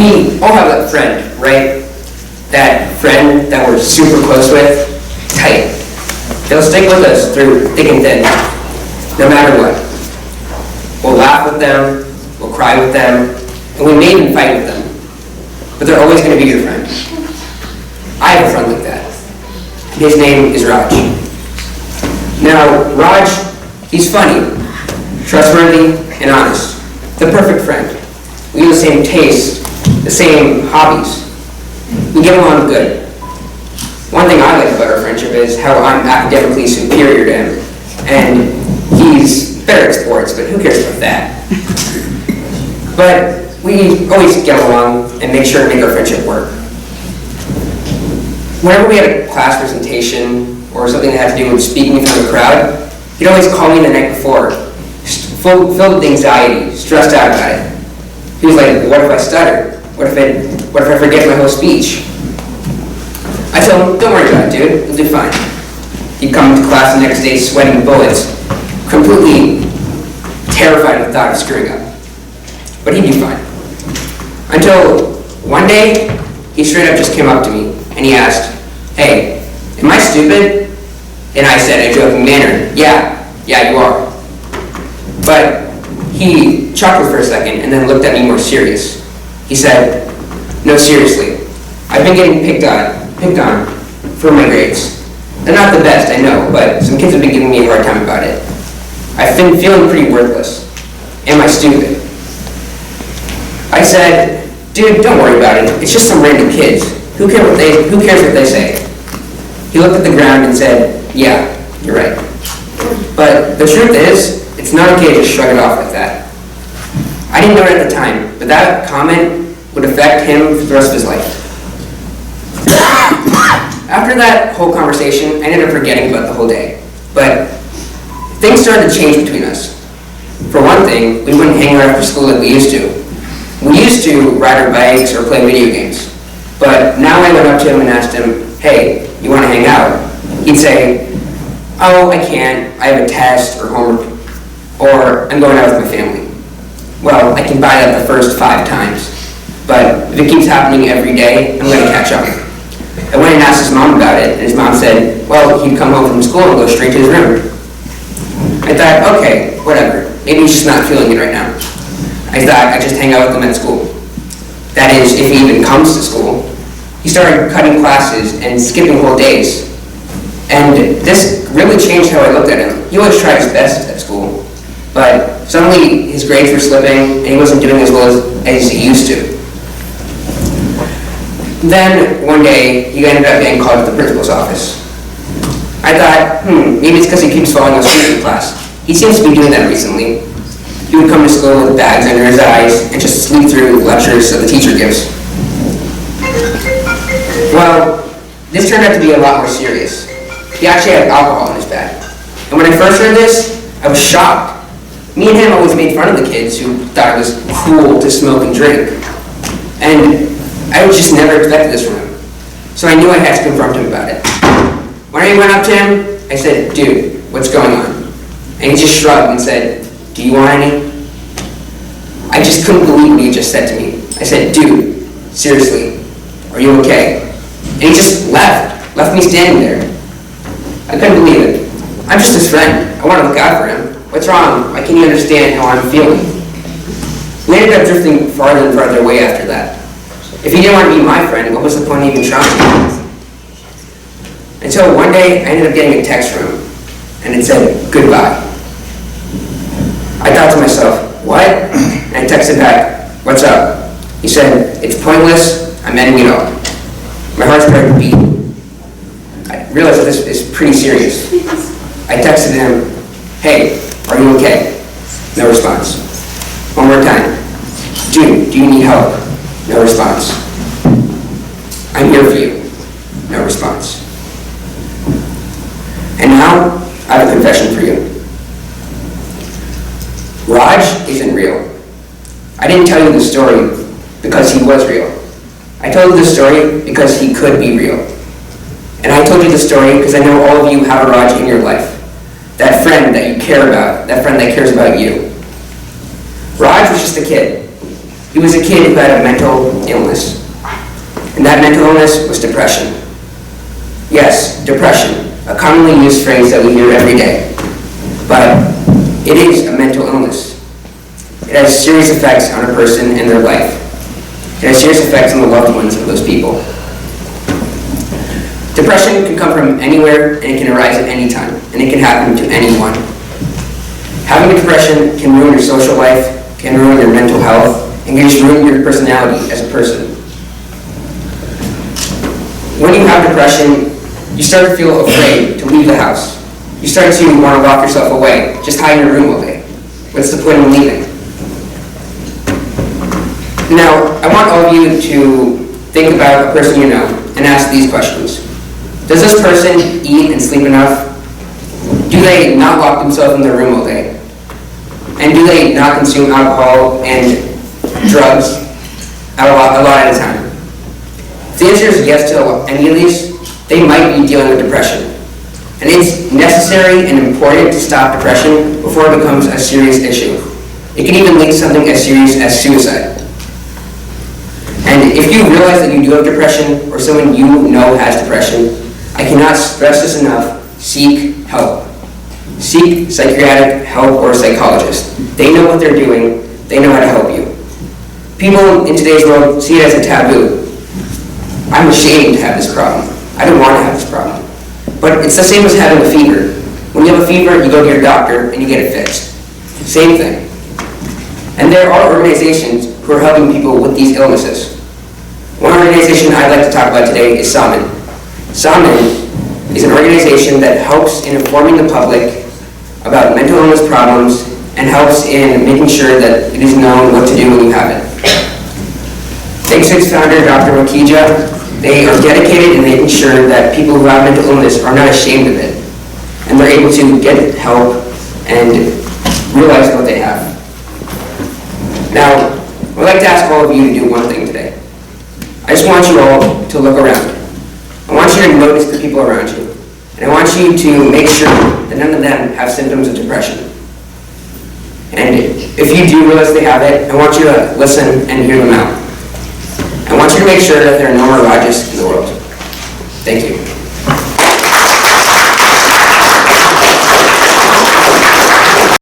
We all have that friend, right? That friend that we're super close with, tight. They'll stick with us through thick and thin, no matter what. We'll laugh with them, we'll cry with them, and we may even fight with them. But they're always going to be your friend. I have a friend like that. His name is Raj. Now, Raj, he's funny, trustworthy, and honest. The perfect friend. We have the same tastes, the same hobbies. We get along good. One thing I like about our friendship is how I'm academically superior to him, and he's better at sports, but who cares about that? But we always get along and make sure to make our friendship work. Whenever we had a class presentation or something that had to do with speaking in front of a crowd, he'd always call me the night before, filled with anxiety, stressed out about it. He was like, what if I stutter? What if I forget my whole speech? I told him, don't worry about it, dude. You'll do fine. He'd come to class the next day sweating bullets, completely terrified of the thought of screwing up. But he'd be fine. Until one day, he straight up just came up to me and he asked, hey, am I stupid? And I said in a joking manner, yeah, you are. But he chuckled for a second and then looked at me more serious. He said, no, seriously, I've been getting picked on for my grades. They're not the best, I know, but some kids have been giving me a hard time about it. I've been feeling pretty worthless. Am I stupid? I said, dude, don't worry about it. It's just some random kids. Who cares what they say? He looked at the ground and said, yeah, you're right. But the truth is, it's not okay to just shrug it off like that. I didn't know it at the time, but that comment would affect him for the rest of his life. After that whole conversation, I ended up forgetting about the whole day. But things started to change between us. For one thing, we wouldn't hang out after school like we used to. We used to ride our bikes or play video games. But now I went up to him and asked him, hey, you want to hang out? He'd say, oh, I can't. I have a test or homework. Or I'm going out with my family. Well, I can buy that the first 5 times. But if it keeps happening every day, I'm going to catch up. I went and asked his mom about it, and his mom said, well, he'd come home from school and go straight to his room. I thought, okay, whatever. Maybe he's just not feeling it right now. I thought I'd just hang out with him at school. That is, if he even comes to school. He started cutting classes and skipping whole days. And this really changed how I looked at him. He always tried his best at school, but suddenly his grades were slipping and he wasn't doing as well as he used to. Then one day, he ended up getting called to the principal's office. I thought, maybe it's because he keeps falling asleep in class. He seems to be doing that recently. He would come to school with bags under his eyes and just sleep through lectures that the teacher gives. Well, this turned out to be a lot more serious. He actually had alcohol in his bag. And when I first heard this, I was shocked. Me and him always made fun of the kids who thought it was cool to smoke and drink. And I just never expected this from him. So I knew I had to confront him about it. When I went up to him, I said, dude, what's going on? And he just shrugged and said, do you want any? I just couldn't believe what he just said to me. I said, dude, seriously, are you okay? And he just left me standing there. I couldn't believe it. I'm just his friend. I want to look out for him. What's wrong? Why can't you understand how I'm feeling? We ended up drifting farther and farther away after that. If he didn't want to be my friend, what was the point of even trying? Until one day, I ended up getting a text from him, and it said, goodbye. I thought to myself, what? And I texted back, what's up? He said, it's pointless, I'm ending it all. My heart started to beat. I realized that this is pretty serious. I texted him, hey, are you okay? No response. One more time. Dude, do you need help? No response. I'm here for you. No response. And now, I have a confession for you. Raj isn't real. I didn't tell you the story because he was real. I told you the story because he could be real. And I told you the story because I know all of you have a Raj in your life. That friend that you care about, that friend that cares about you. Raj was just a kid. He was a kid who had a mental illness, and that mental illness was depression. Yes, depression, a commonly used phrase that we hear every day, but it is a mental illness. It has serious effects on a person and their life. It has serious effects on the loved ones of those people. Depression can come from anywhere, and it can arise at any time, and it can happen to anyone. Having depression can ruin your social life, can ruin your mental health, and can just ruin your personality as a person. When you have depression, you start to feel afraid to leave the house. You start to want to lock yourself away, just hide in your room all day. What's the point of leaving? Now, I want all of you to think about a person you know and ask these questions. Does this person eat and sleep enough? Do they not lock themselves in their room all day? And do they not consume alcohol and drugs a lot at a time? If the answer is yes to any of these, they might be dealing with depression. And it's necessary and important to stop depression before it becomes a serious issue. It can even lead to something as serious as suicide. And if you realize that you do have depression or someone you know has depression, I cannot stress this enough, seek help. Seek psychiatric help or a psychologist. They know what they're doing, they know how to help you. People in today's world see it as a taboo. I'm ashamed to have this problem. I don't want to have this problem. But it's the same as having a fever. When you have a fever, you go to your doctor and you get it fixed. Same thing. And there are organizations who are helping people with these illnesses. One organization I'd like to talk about today is Samin. Samin is an organization that helps in informing the public about mental illness problems and helps in making sure that it is known what to do when you have it. Thanks to its founder, Dr. Makija, they are dedicated in making sure that people who have mental illness are not ashamed of it, and they're able to get help and realize what they have. Now, I'd like to ask all of you to do one thing today. I just want you all to look around. I want you to notice the people around you, and I want you to make sure that none of them have symptoms of depression. And if you do realize they have it, I want you to listen and hear them out. I want you to make sure that there are no more Rajas in the world. Thank you.